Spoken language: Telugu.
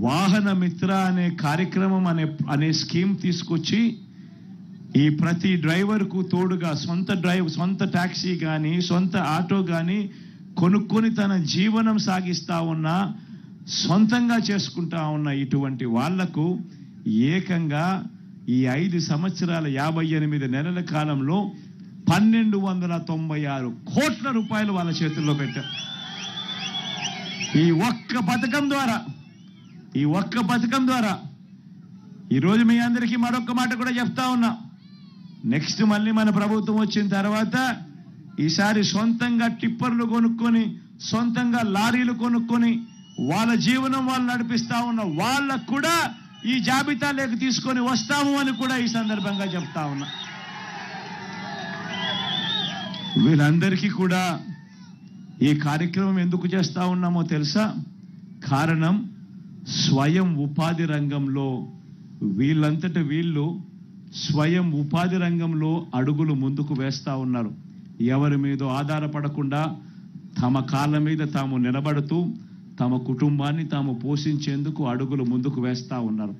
వాహన మిత్ర అనే కార్యక్రమం అనే స్కీమ్ తీసుకొచ్చి ఈ ప్రతి డ్రైవర్కు తోడుగా సొంత టాక్సీ కానీ సొంత ఆటో కానీ కొనుక్కొని తన జీవనం సాగిస్తా ఉన్నా, సొంతంగా చేసుకుంటా ఉన్న ఇటువంటి వాళ్లకు ఏకంగా ఈ 5 సంవత్సరాల 58 నెలల కాలంలో 1296 కోట్ల రూపాయలు వాళ్ళ చేతుల్లో పెట్టారు. ఈ ఒక్క పథకం ద్వారా ఈరోజు మీ అందరికీ మరొక మాట కూడా చెప్తా ఉన్నా. నెక్స్ట్ మళ్ళీ మన ప్రభుత్వం వచ్చిన తర్వాత ఈసారి సొంతంగా టిప్పర్లు కొనుక్కొని, సొంతంగా లారీలు కొనుక్కొని వాళ్ళ జీవనం వాళ్ళు నడిపిస్తా ఉన్న వాళ్ళకు కూడా ఈ జాబితాలోకి తీసుకొని వస్తాము అని కూడా ఈ సందర్భంగా చెప్తా ఉన్నా. వీళ్ళందరికీ కూడా ఈ కార్యక్రమం ఎందుకు చేస్తా ఉన్నామో తెలుసా? కారణం స్వయం ఉపాధి రంగంలో వీళ్ళంతట వీళ్ళు స్వయం ఉపాధి రంగంలో అడుగులు ముందుకు వేస్తా ఉన్నారు. ఎవరి మీద ఆధారపడకుండా తమ కాళ్ళ మీద తాము నిలబడుతూ తమ కుటుంబాన్ని తాము పోషించేందుకు అడుగులు ముందుకు వేస్తా ఉన్నారు.